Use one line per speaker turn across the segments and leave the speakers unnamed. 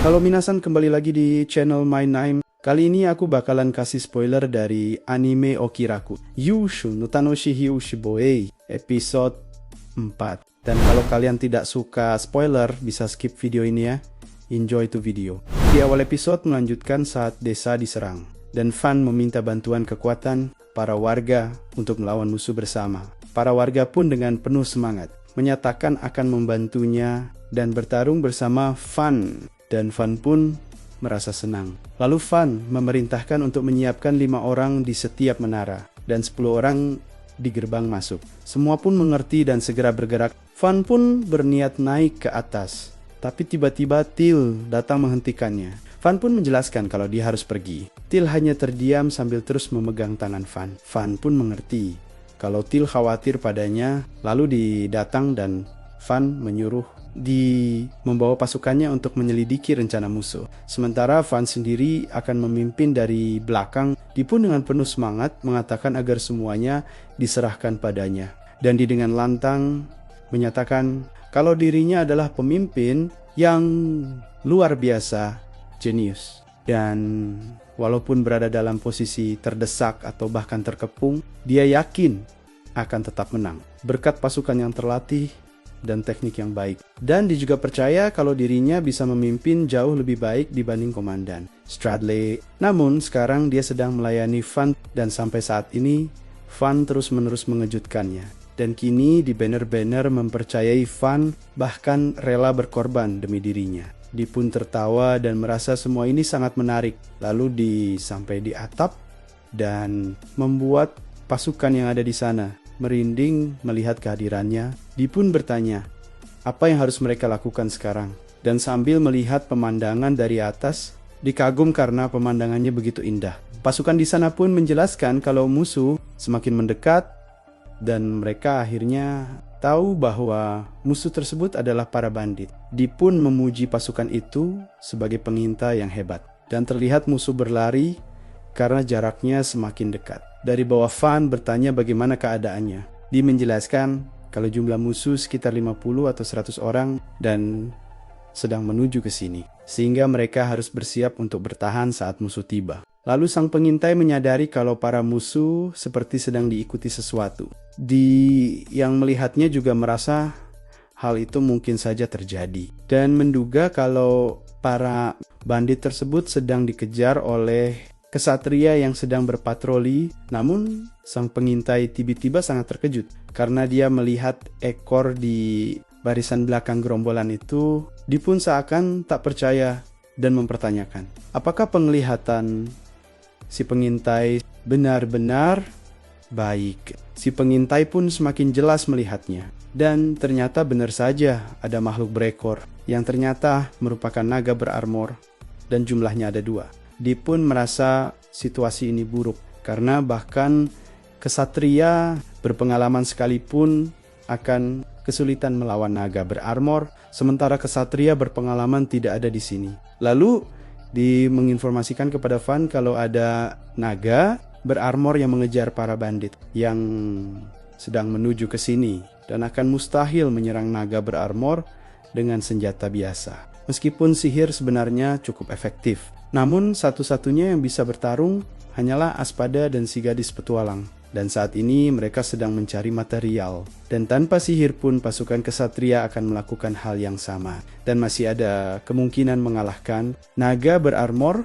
Halo minasan, kembali lagi di channel My Name. Kali ini aku bakalan kasih spoiler dari anime Okiraku Yushu no Tanoshi Hyushiboei episode 4. Dan kalau kalian tidak suka spoiler, bisa skip video ini ya. Enjoy to video. Di awal episode melanjutkan saat desa diserang dan Fan meminta bantuan kekuatan para warga untuk melawan musuh bersama. Para warga pun dengan penuh semangat menyatakan akan membantunya dan bertarung bersama Fan. Dan Fan pun merasa senang. Lalu Fan memerintahkan untuk menyiapkan 5 orang di setiap menara dan 10 orang di gerbang masuk. Semua pun mengerti dan segera bergerak. Fan pun berniat naik ke atas, tapi tiba-tiba Till datang menghentikannya. Fan pun menjelaskan kalau dia harus pergi. Till hanya terdiam sambil terus memegang tangan Fan. Fan pun mengerti kalau Till khawatir padanya, lalu didatang dan Fan menyuruh membawa pasukannya untuk menyelidiki rencana musuh. Sementara Fan sendiri akan memimpin dari belakang. Dia pun dengan penuh semangat mengatakan agar semuanya diserahkan padanya. Dan dia dengan lantang menyatakan kalau dirinya adalah pemimpin yang luar biasa, jenius. Dan walaupun berada dalam posisi terdesak atau bahkan terkepung, dia yakin akan tetap menang berkat pasukan yang terlatih dan teknik yang baik. Dan dia juga percaya kalau dirinya bisa memimpin jauh lebih baik dibanding komandan Stradley. Namun sekarang dia sedang melayani Fan dan sampai saat ini Fan terus-menerus mengejutkannya. Dan kini di banner-banner mempercayai Fan bahkan rela berkorban demi dirinya. Dia pun tertawa dan merasa semua ini sangat menarik. Lalu sampai di atap dan membuat pasukan yang ada di sana merinding melihat kehadirannya. Dia pun bertanya, apa yang harus mereka lakukan sekarang? Dan sambil melihat pemandangan dari atas, dikagum karena pemandangannya begitu indah. Pasukan di sana pun menjelaskan kalau musuh semakin mendekat dan mereka akhirnya tahu bahwa musuh tersebut adalah para bandit. Dia pun memuji pasukan itu sebagai pengintai yang hebat. Dan terlihat musuh berlari karena jaraknya semakin dekat. Dari bawah Fan bertanya bagaimana keadaannya. Dia menjelaskan kalau jumlah musuh sekitar 50 atau 100 orang dan sedang menuju ke sini. Sehingga mereka harus bersiap untuk bertahan saat musuh tiba. Lalu sang pengintai menyadari kalau para musuh seperti sedang diikuti sesuatu. Yang melihatnya juga merasa hal itu mungkin saja terjadi. Dan menduga kalau para bandit tersebut sedang dikejar oleh kesatria yang sedang berpatroli. Namun sang pengintai tiba-tiba sangat terkejut karena dia melihat ekor di barisan belakang gerombolan itu. Dia pun seakan tak percaya dan mempertanyakan, apakah penglihatan si pengintai benar-benar baik? Si pengintai pun semakin jelas melihatnya. Dan ternyata benar saja ada makhluk berekor yang ternyata merupakan naga berarmor dan jumlahnya ada 2. Dia pun merasa situasi ini buruk karena bahkan kesatria berpengalaman sekalipun akan kesulitan melawan naga berarmor, sementara kesatria berpengalaman tidak ada di sini. Lalu dia menginformasikan kepada Fan kalau ada naga berarmor yang mengejar para bandit yang sedang menuju ke sini dan akan mustahil menyerang naga berarmor dengan senjata biasa. Meskipun sihir sebenarnya cukup efektif, namun satu-satunya yang bisa bertarung hanyalah Aspada dan si gadis petualang. Dan saat ini mereka sedang mencari material. Dan tanpa sihir pun pasukan kesatria akan melakukan hal yang sama. Dan masih ada kemungkinan mengalahkan naga berarmor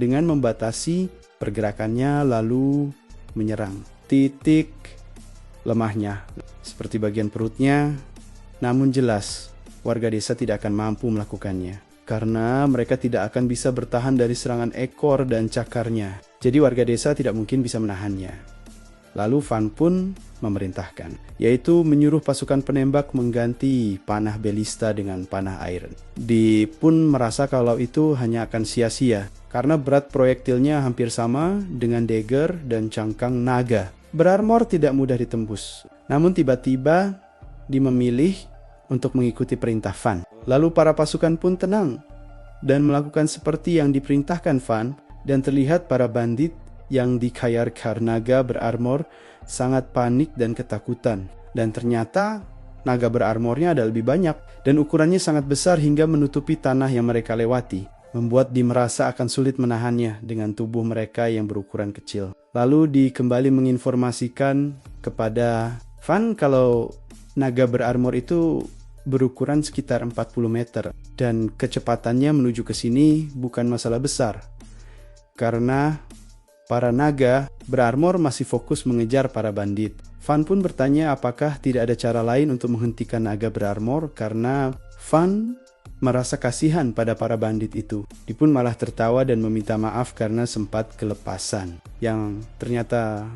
dengan membatasi pergerakannya lalu menyerang. Titik lemahnya seperti bagian perutnya, namun jelas warga desa tidak akan mampu melakukannya karena mereka tidak akan bisa bertahan dari serangan ekor dan cakarnya. Jadi warga desa tidak mungkin bisa menahannya. Lalu Fan pun memerintahkan, yaitu menyuruh pasukan penembak mengganti panah balista dengan panah iron. Dia pun merasa kalau itu hanya akan sia-sia karena berat proyektilnya hampir sama dengan dagger dan cangkang naga. Berarmor tidak mudah ditembus. Namun tiba-tiba dia memilih untuk mengikuti perintah Fan. Lalu para pasukan pun tenang dan melakukan seperti yang diperintahkan Fan, dan terlihat para bandit yang dikayar naga berarmor sangat panik dan ketakutan. Dan ternyata naga berarmornya ada lebih banyak, dan ukurannya sangat besar hingga menutupi tanah yang mereka lewati, membuat Di merasa akan sulit menahannya dengan tubuh mereka yang berukuran kecil. Lalu Di kembali menginformasikan kepada Van kalau naga berarmor itu berukuran sekitar 40 meter, dan kecepatannya menuju ke sini bukan masalah besar, karena para naga berarmor masih fokus mengejar para bandit. Van pun bertanya apakah tidak ada cara lain untuk menghentikan naga berarmor, karena Van merasa kasihan pada para bandit itu. Dia pun malah tertawa dan meminta maaf karena sempat kelepasan, yang ternyata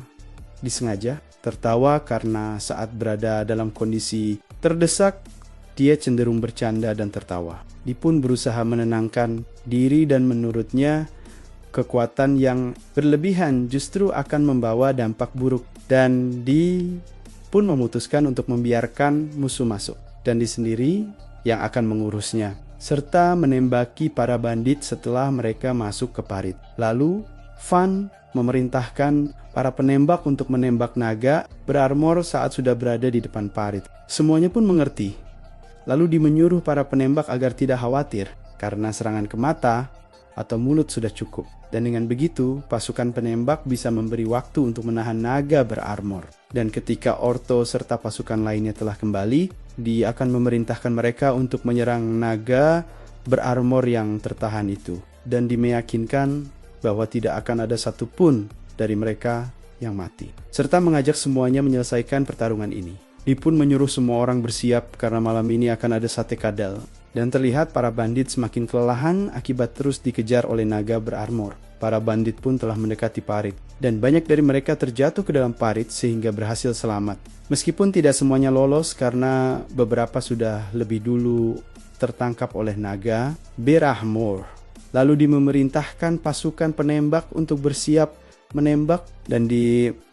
disengaja. Tertawa karena saat berada dalam kondisi terdesak, dia cenderung bercanda dan tertawa. Dia pun berusaha menenangkan diri dan menurutnya kekuatan yang berlebihan justru akan membawa dampak buruk, dan Di pun memutuskan untuk membiarkan musuh masuk dan Di sendiri yang akan mengurusnya, serta menembaki para bandit setelah mereka masuk ke parit. Lalu Van memerintahkan para penembak untuk menembak naga berarmor saat sudah berada di depan parit. Semuanya pun mengerti. Lalu Di menyuruh para penembak agar tidak khawatir karena serangan ke mata atau mulut sudah cukup. Dan dengan begitu, pasukan penembak bisa memberi waktu untuk menahan naga berarmor. Dan ketika Orto serta pasukan lainnya telah kembali, Dia akan memerintahkan mereka untuk menyerang naga berarmor yang tertahan itu. Dan Dia meyakinkan bahwa tidak akan ada satupun dari mereka yang mati. Serta mengajak semuanya menyelesaikan pertarungan ini. Dia pun menyuruh semua orang bersiap karena malam ini akan ada sate kadal. Dan terlihat para bandit semakin kelelahan akibat terus dikejar oleh naga berarmor. Para bandit pun telah mendekati parit, dan banyak dari mereka terjatuh ke dalam parit sehingga berhasil selamat. Meskipun tidak semuanya lolos karena beberapa sudah lebih dulu tertangkap oleh naga berarmor. Lalu memerintahkan pasukan penembak untuk bersiap menembak, dan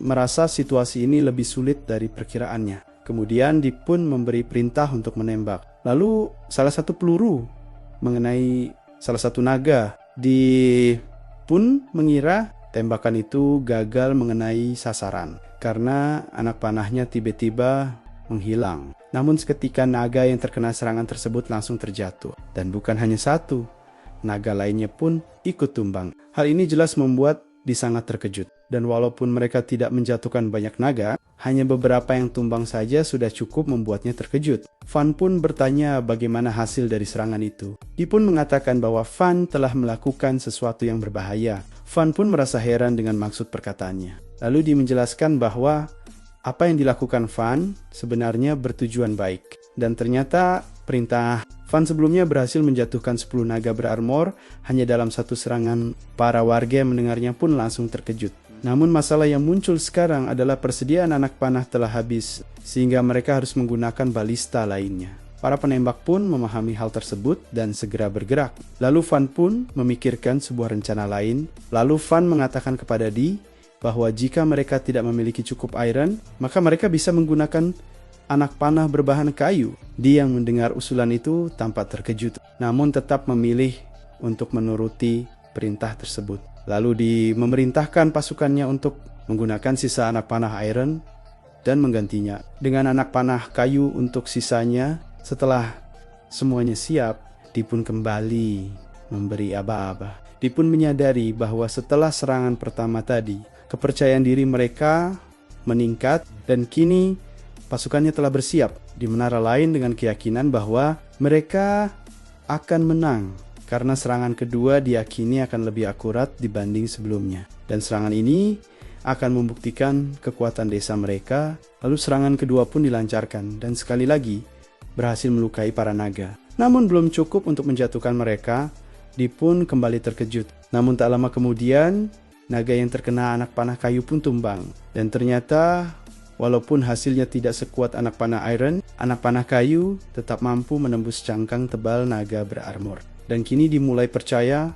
merasa situasi ini lebih sulit dari perkiraannya. Kemudian Di pun memberi perintah untuk menembak. Lalu salah satu peluru mengenai salah satu naga. Di pun mengira tembakan itu gagal mengenai sasaran karena anak panahnya tiba-tiba menghilang. Namun seketika naga yang terkena serangan tersebut langsung terjatuh. Dan bukan hanya satu, naga lainnya pun ikut tumbang. Hal ini jelas membuat Di sangat terkejut. Dan walaupun mereka tidak menjatuhkan banyak naga, hanya beberapa yang tumbang saja sudah cukup membuatnya terkejut. Van pun bertanya bagaimana hasil dari serangan itu. Dia pun mengatakan bahwa Van telah melakukan sesuatu yang berbahaya. Van pun merasa heran dengan maksud perkataannya. Lalu dia menjelaskan bahwa apa yang dilakukan Van sebenarnya bertujuan baik. Dan ternyata perintah Van sebelumnya berhasil menjatuhkan 10 naga berarmor hanya dalam satu serangan. Para warga yang mendengarnya pun langsung terkejut. Namun masalah yang muncul sekarang adalah persediaan anak panah telah habis, sehingga mereka harus menggunakan balista lainnya. Para penembak pun memahami hal tersebut dan segera bergerak. Lalu Van pun memikirkan sebuah rencana lain. Lalu Van mengatakan kepada Di bahwa jika mereka tidak memiliki cukup iron, maka mereka bisa menggunakan anak panah berbahan kayu. Dia yang mendengar usulan itu tampak terkejut, namun tetap memilih untuk menuruti perintah tersebut. Lalu memerintahkan pasukannya untuk menggunakan sisa anak panah iron dan menggantinya dengan anak panah kayu untuk sisanya. Setelah semuanya siap, Dia pun kembali memberi aba-aba. Dia pun menyadari bahwa setelah serangan pertama tadi, kepercayaan diri mereka meningkat dan kini pasukannya telah bersiap di menara lain dengan keyakinan bahwa mereka akan menang karena serangan kedua diyakini akan lebih akurat dibanding sebelumnya. Dan serangan ini akan membuktikan kekuatan desa mereka. Lalu serangan kedua pun dilancarkan dan sekali lagi berhasil melukai para naga. Namun belum cukup untuk menjatuhkan mereka. Dia pun kembali terkejut. Namun tak lama kemudian naga yang terkena anak panah kayu pun tumbang. Dan ternyata walaupun hasilnya tidak sekuat anak panah iron, anak panah kayu tetap mampu menembus cangkang tebal naga berarmor. Dan kini dimulai percaya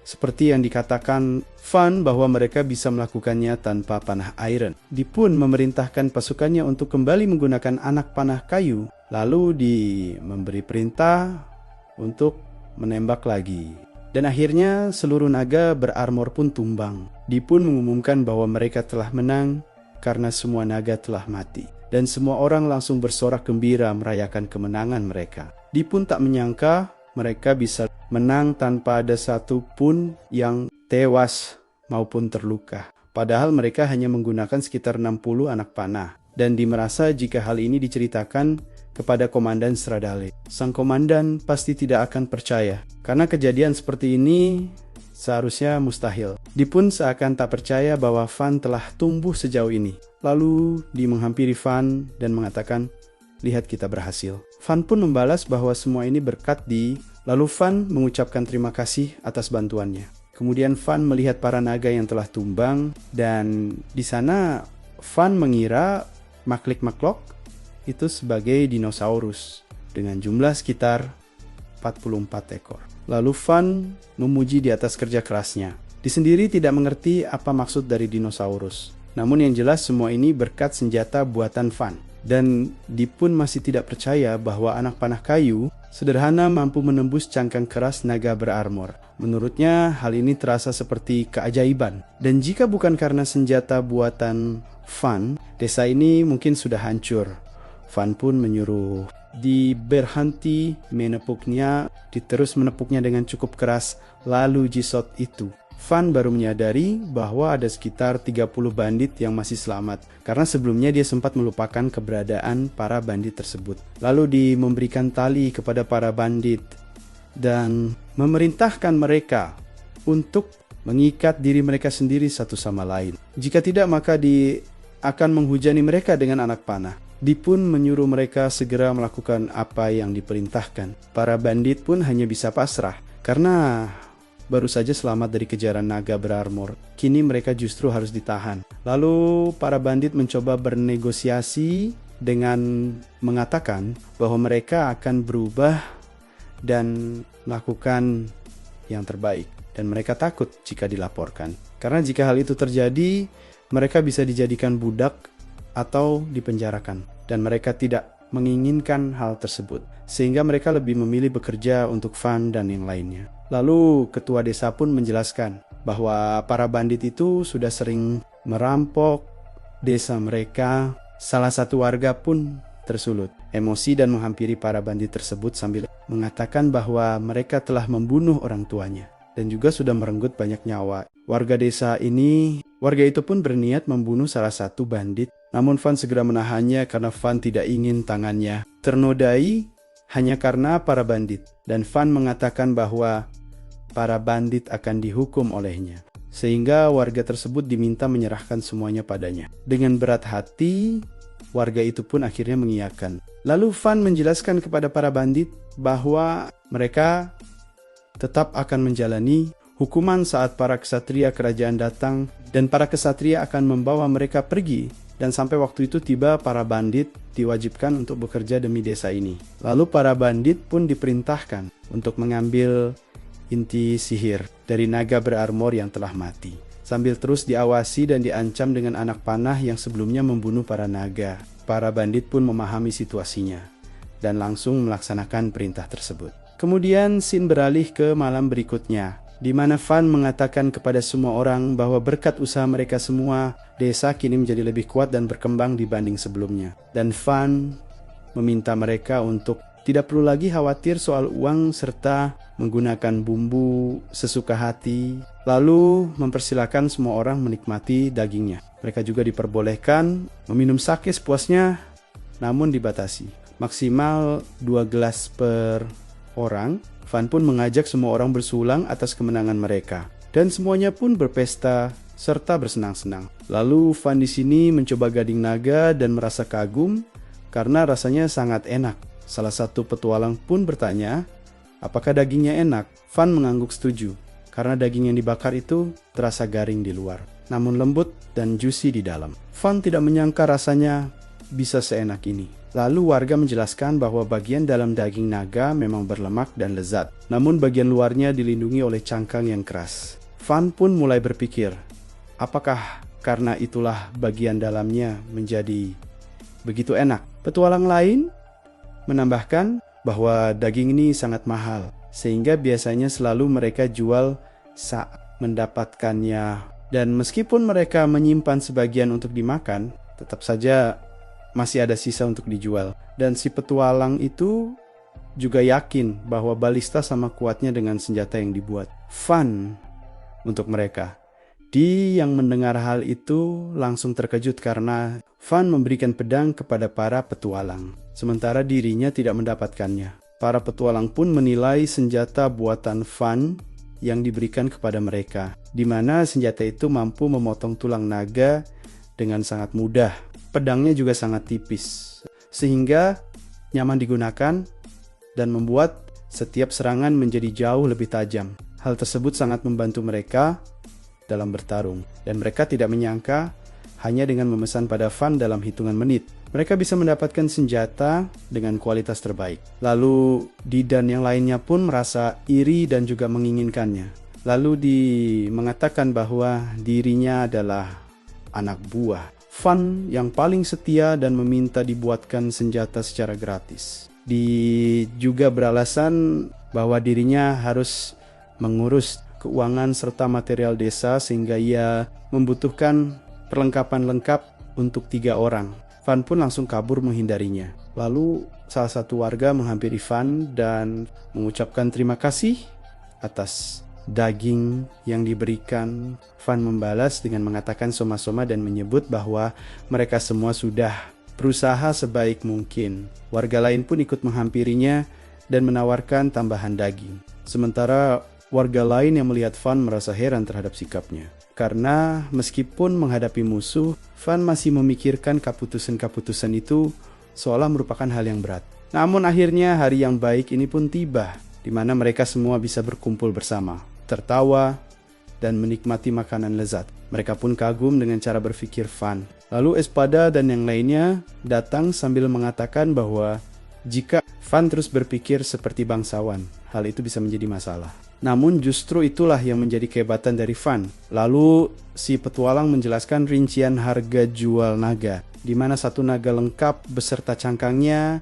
seperti yang dikatakan Van bahwa mereka bisa melakukannya tanpa panah iron. Dia pun memerintahkan pasukannya untuk kembali menggunakan anak panah kayu. Lalu memberi perintah untuk menembak lagi. Dan akhirnya seluruh naga berarmor pun tumbang. Dia pun mengumumkan bahwa mereka telah menang karena semua naga telah mati. dan semua orang langsung bersorak gembira merayakan kemenangan mereka. Di pun tak menyangka mereka bisa menang tanpa ada satu pun yang tewas maupun terluka. Padahal mereka hanya menggunakan sekitar 60 anak panah. Dan Di merasa jika hal ini diceritakan kepada Komandan Stradale, sang komandan pasti tidak akan percaya. Karena kejadian seperti ini seharusnya mustahil. Di pun seakan tak percaya bahwa Van telah tumbuh sejauh ini. Lalu Di menghampiri Van dan mengatakan, "Lihat, kita berhasil." Van pun membalas bahwa semua ini berkat Di. Lalu Van mengucapkan terima kasih atas bantuannya. Kemudian Van melihat para naga yang telah tumbang, dan di sana Van mengira Maklik-Maklok itu sebagai dinosaurus dengan jumlah sekitar 44 ekor. Lalu Van memuji di atas kerja kerasnya. Di sendiri tidak mengerti apa maksud dari dinosaurus. Namun yang jelas semua ini berkat senjata buatan Van. Dan Di pun masih tidak percaya bahwa anak panah kayu sederhana mampu menembus cangkang keras naga berarmor. Menurutnya hal ini terasa seperti keajaiban. Dan jika bukan karena senjata buatan Van, desa ini mungkin sudah hancur. Van pun menyuruh Di berhenti menepuknya, diterus menepuknya dengan cukup keras. Lalu Jisot itu, Van baru menyadari bahwa ada sekitar 30 bandit yang masih selamat, karena sebelumnya dia sempat melupakan keberadaan para bandit tersebut. Lalu Di memberikan tali kepada para bandit dan memerintahkan mereka untuk mengikat diri mereka sendiri satu sama lain. Jika tidak, maka Di akan menghujani mereka dengan anak panah. Di pun menyuruh mereka segera melakukan apa yang diperintahkan. Para bandit pun hanya bisa pasrah, karena baru saja selamat dari kejaran naga berarmor. Kini mereka justru harus ditahan. Lalu para bandit mencoba bernegosiasi dengan mengatakan bahwa mereka akan berubah dan melakukan yang terbaik. Dan mereka takut jika dilaporkan. Karena jika hal itu terjadi, mereka bisa dijadikan budak atau dipenjarakan. Dan mereka tidak menginginkan hal tersebut. Sehingga mereka lebih memilih bekerja untuk Van dan yang lainnya. Lalu ketua desa pun menjelaskan bahwa para bandit itu sudah sering merampok desa mereka. Salah satu warga pun tersulut emosi dan menghampiri para bandit tersebut sambil mengatakan bahwa mereka telah membunuh orang tuanya dan juga sudah merenggut banyak nyawa. Warga itu pun berniat membunuh salah satu bandit, namun Van segera menahannya karena Van tidak ingin tangannya ternodai hanya karena para bandit. Dan Van mengatakan bahwa para bandit akan dihukum olehnya. Sehingga warga tersebut diminta menyerahkan semuanya padanya. Dengan berat hati, warga itu pun akhirnya mengiyakan. Lalu Van menjelaskan kepada para bandit bahwa mereka tetap akan menjalani hukuman saat para ksatria kerajaan datang, dan para ksatria akan membawa mereka pergi. Dan sampai waktu itu tiba, para bandit diwajibkan untuk bekerja demi desa ini. Lalu para bandit pun diperintahkan untuk mengambil inti sihir dari naga berarmor yang telah mati, sambil terus diawasi dan diancam dengan anak panah yang sebelumnya membunuh para naga. Para bandit pun memahami situasinya dan langsung melaksanakan perintah tersebut. Kemudian scene beralih ke malam berikutnya, di mana Van mengatakan kepada semua orang bahwa berkat usaha mereka semua, desa kini menjadi lebih kuat dan berkembang dibanding sebelumnya. Dan Van meminta mereka untuk tidak perlu lagi khawatir soal uang serta menggunakan bumbu sesuka hati. Lalu mempersilahkan semua orang menikmati dagingnya. Mereka juga diperbolehkan meminum sake sepuasnya, namun dibatasi. Maksimal 2 gelas per orang. Van pun mengajak semua orang bersulang atas kemenangan mereka. Dan semuanya pun berpesta serta bersenang-senang. Lalu Van di sini mencoba gading naga dan merasa kagum karena rasanya sangat enak. Salah satu petualang pun bertanya, apakah dagingnya enak? Van mengangguk setuju, karena daging yang dibakar itu terasa garing di luar, namun lembut dan juicy di dalam. Van tidak menyangka rasanya bisa seenak ini. Lalu warga menjelaskan bahwa bagian dalam daging naga memang berlemak dan lezat, namun bagian luarnya dilindungi oleh cangkang yang keras. Van pun mulai berpikir, apakah karena itulah bagian dalamnya menjadi begitu enak? Petualang lain menambahkan bahwa daging ini sangat mahal, sehingga biasanya selalu mereka jual saat mendapatkannya. Dan meskipun mereka menyimpan sebagian untuk dimakan, tetap saja masih ada sisa untuk dijual. Dan si petualang itu juga yakin bahwa balista sama kuatnya dengan senjata yang dibuat. Fun untuk mereka. Di yang mendengar hal itu langsung terkejut karena Fun memberikan pedang kepada para petualang, sementara dirinya tidak mendapatkannya. Para petualang pun menilai senjata buatan Fun yang diberikan kepada mereka, di mana senjata itu mampu memotong tulang naga dengan sangat mudah. Pedangnya juga sangat tipis, sehingga nyaman digunakan dan membuat setiap serangan menjadi jauh lebih tajam. Hal tersebut sangat membantu mereka dalam bertarung, dan mereka tidak menyangka hanya dengan memesan pada Fun dalam hitungan menit, mereka bisa mendapatkan senjata dengan kualitas terbaik. Lalu Didan yang lainnya pun merasa iri dan juga menginginkannya. Lalu mengatakan bahwa dirinya adalah anak buah Fun yang paling setia dan meminta dibuatkan senjata secara gratis. Juga beralasan bahwa dirinya harus mengurus keuangan serta material desa sehingga ia membutuhkan perlengkapan lengkap untuk 3 orang. Fun pun langsung kabur menghindarinya. Lalu salah satu warga menghampiri Fun dan mengucapkan terima kasih atas daging yang diberikan. Fun membalas dengan mengatakan soma-soma dan menyebut bahwa mereka semua sudah berusaha sebaik mungkin. Warga lain pun ikut menghampirinya dan menawarkan tambahan daging. Sementara warga lain yang melihat Fun merasa heran terhadap sikapnya. Karena meskipun menghadapi musuh, Fun masih memikirkan keputusan-keputusan itu seolah merupakan hal yang berat. Namun akhirnya hari yang baik ini pun tiba, di mana mereka semua bisa berkumpul bersama, tertawa, dan menikmati makanan lezat. Mereka pun kagum dengan cara berpikir Fun. Lalu Espada dan yang lainnya datang sambil mengatakan bahwa jika Fun terus berpikir seperti bangsawan, hal itu bisa menjadi masalah. Namun justru itulah yang menjadi kehebatan dari Fun. Lalu si petualang menjelaskan rincian harga jual naga, di mana satu naga lengkap beserta cangkangnya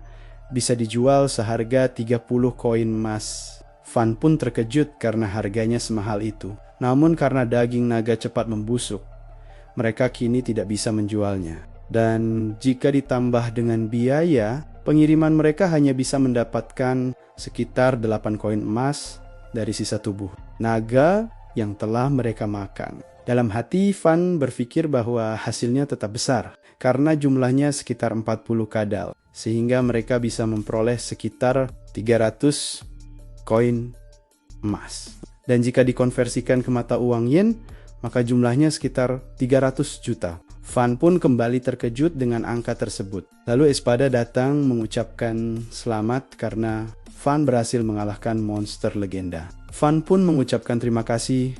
bisa dijual seharga 30 koin emas. Fun pun terkejut karena harganya semahal itu. Namun karena daging naga cepat membusuk, mereka kini tidak bisa menjualnya. Dan jika ditambah dengan biaya, pengiriman mereka hanya bisa mendapatkan sekitar 8 koin emas dari sisa tubuh naga yang telah mereka makan. Dalam hati, Fun berpikir bahwa hasilnya tetap besar karena jumlahnya sekitar 40 kadal, sehingga mereka bisa memperoleh sekitar 300 koin emas. Dan jika dikonversikan ke mata uang yen, maka jumlahnya sekitar 300 juta. Fun pun kembali terkejut dengan angka tersebut. Lalu Espada datang mengucapkan selamat karena Fun berhasil mengalahkan monster legenda. Fun pun mengucapkan terima kasih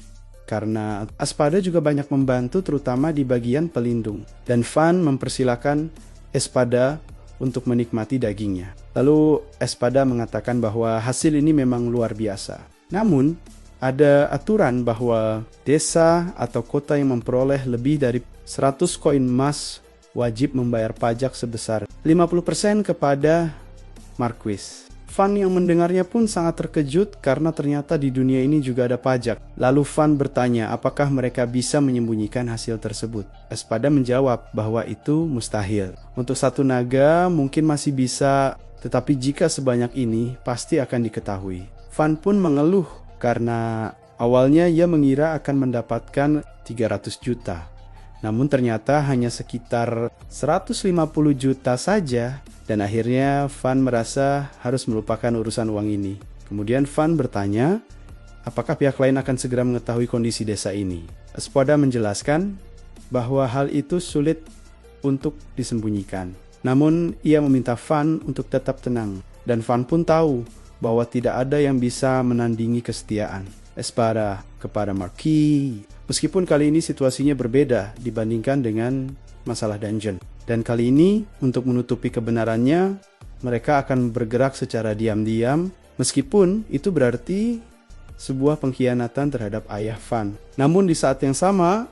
karena Espada juga banyak membantu terutama di bagian pelindung. Dan Fun mempersilakan Espada untuk menikmati dagingnya. Lalu Espada mengatakan bahwa hasil ini memang luar biasa. Namun, ada aturan bahwa desa atau kota yang memperoleh lebih dari 100 koin emas wajib membayar pajak sebesar 50% kepada Marquis. Fun yang mendengarnya pun sangat terkejut karena ternyata di dunia ini juga ada pajak. Lalu Fun bertanya apakah mereka bisa menyembunyikan hasil tersebut. Espada menjawab bahwa itu mustahil. Untuk satu naga mungkin masih bisa, tetapi jika sebanyak ini pasti akan diketahui. Fun pun mengeluh karena awalnya ia mengira akan mendapatkan 300 juta. Namun ternyata hanya sekitar 150 juta saja. Dan akhirnya Fun merasa harus melupakan urusan uang ini. Kemudian Fun bertanya, apakah pihak lain akan segera mengetahui kondisi desa ini? Espada menjelaskan bahwa hal itu sulit untuk disembunyikan. Namun ia meminta Fun untuk tetap tenang. Dan Fun pun tahu bahwa tidak ada yang bisa menandingi kesetiaan Espada kepada Marquis. Meskipun kali ini situasinya berbeda dibandingkan dengan masalah dungeon. Dan kali ini, untuk menutupi kebenarannya, mereka akan bergerak secara diam-diam, meskipun itu berarti sebuah pengkhianatan terhadap ayah Fun. Namun di saat yang sama,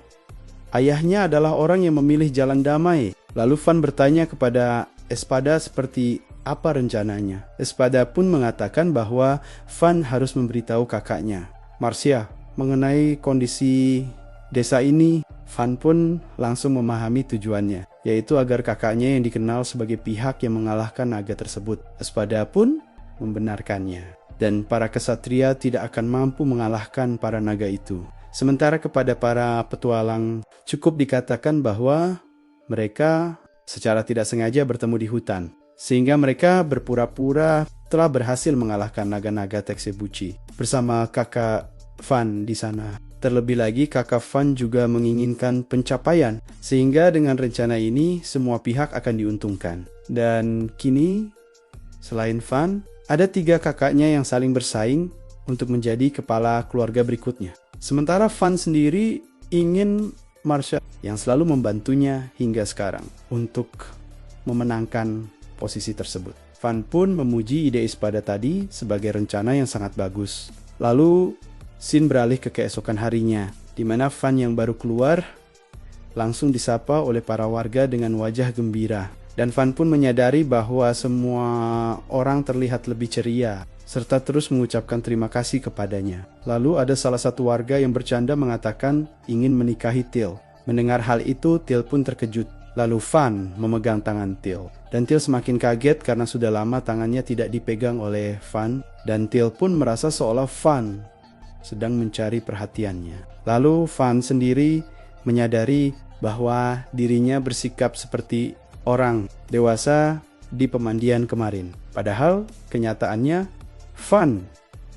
ayahnya adalah orang yang memilih jalan damai. Lalu Fun bertanya kepada Espada seperti apa rencananya. Espada pun mengatakan bahwa Fun harus memberitahu kakaknya, Marcia, mengenai kondisi desa ini. Fun pun langsung memahami tujuannya. yaitu agar kakaknya yang dikenal sebagai pihak yang mengalahkan naga tersebut. Waspada pun membenarkannya, dan para kesatria tidak akan mampu mengalahkan para naga itu. Sementara kepada para petualang cukup dikatakan bahwa mereka secara tidak sengaja bertemu di hutan, sehingga mereka berpura-pura telah berhasil mengalahkan naga-naga Teksebuchi bersama kakak Fan di sana. Terlebih lagi kakak Fan juga menginginkan pencapaian, sehingga dengan rencana ini semua pihak akan diuntungkan. Dan kini selain Fan, ada 3 kakaknya yang saling bersaing untuk menjadi kepala keluarga berikutnya. Sementara Fan sendiri ingin Marshall yang selalu membantunya hingga sekarang untuk memenangkan posisi tersebut. Fan pun memuji ide Espada tadi sebagai rencana yang sangat bagus. Lalu scene beralih ke keesokan harinya, di mana Fan yang baru keluar langsung disapa oleh para warga dengan wajah gembira. Dan Fan pun menyadari bahwa semua orang terlihat lebih ceria, serta terus mengucapkan terima kasih kepadanya. Lalu ada salah satu warga yang bercanda mengatakan ingin menikahi Till. Mendengar hal itu, Till pun terkejut. Lalu Fan memegang tangan Till. Dan Till semakin kaget karena sudah lama tangannya tidak dipegang oleh Fan. Dan Till pun merasa seolah Fan sedang mencari perhatiannya. Lalu Fan sendiri menyadari bahwa dirinya bersikap seperti orang dewasa di pemandian kemarin. Padahal kenyataannya Fan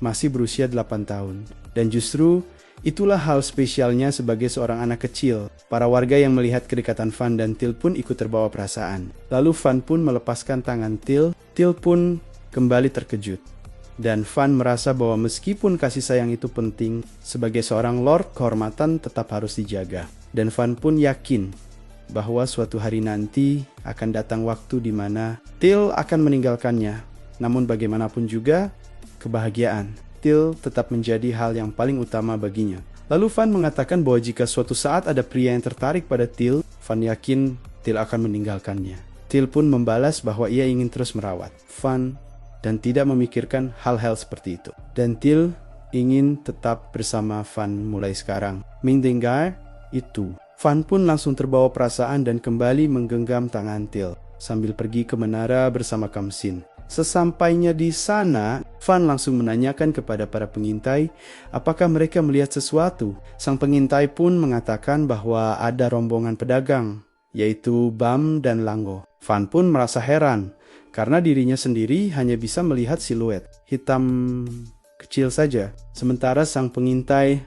masih berusia 8 tahun. Dan justru itulah hal spesialnya sebagai seorang anak kecil. Para warga yang melihat kedekatan Fan dan Till pun ikut terbawa perasaan. Lalu Fan pun melepaskan tangan Till. Till pun kembali terkejut. Dan Fan merasa bahwa meskipun kasih sayang itu penting, sebagai seorang lord kehormatan tetap harus dijaga. Dan Fan pun yakin bahwa suatu hari nanti akan datang waktu di mana Till akan meninggalkannya. Namun bagaimanapun juga, kebahagiaan Till tetap menjadi hal yang paling utama baginya. Lalu Fan mengatakan bahwa jika suatu saat ada pria yang tertarik pada Till, Fan yakin Till akan meninggalkannya. Till pun membalas bahwa ia ingin terus merawat Fan dan tidak memikirkan hal-hal seperti itu. Dan Till ingin tetap bersama Fan mulai sekarang. Mendengar itu, Fan pun langsung terbawa perasaan dan kembali menggenggam tangan Till sambil pergi ke menara bersama Kamsin. Sesampainya di sana, Fan langsung menanyakan kepada para pengintai apakah mereka melihat sesuatu. Sang pengintai pun mengatakan bahwa ada rombongan pedagang, yaitu Bam dan Lango. Fan pun merasa heran karena dirinya sendiri hanya bisa melihat siluet hitam kecil saja, sementara sang pengintai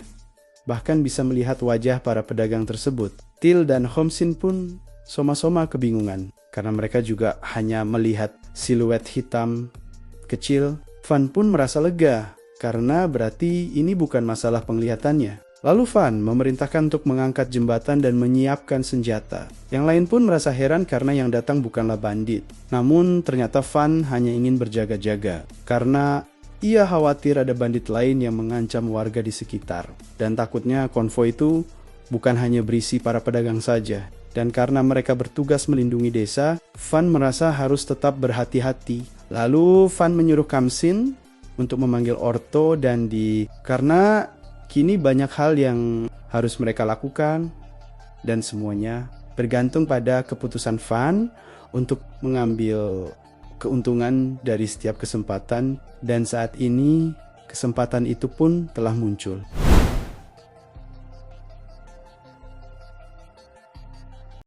bahkan bisa melihat wajah para pedagang tersebut. Till dan Homsin pun sama-sama kebingungan karena mereka juga hanya melihat siluet hitam kecil. Fan pun merasa lega karena berarti ini bukan masalah penglihatannya. Lalu Fan memerintahkan untuk mengangkat jembatan dan menyiapkan senjata. Yang lain pun merasa heran karena yang datang bukanlah bandit. Namun ternyata Fan hanya ingin berjaga-jaga karena ia khawatir ada bandit lain yang mengancam warga di sekitar. Dan takutnya konvoi itu bukan hanya berisi para pedagang saja. Dan karena mereka bertugas melindungi desa, Fan merasa harus tetap berhati-hati. Lalu Fan menyuruh Kamsin untuk memanggil Orto dan karena kini banyak hal yang harus mereka lakukan. Dan semuanya bergantung pada keputusan Fan untuk mengambil keuntungan dari setiap kesempatan, dan saat ini kesempatan itu pun telah muncul.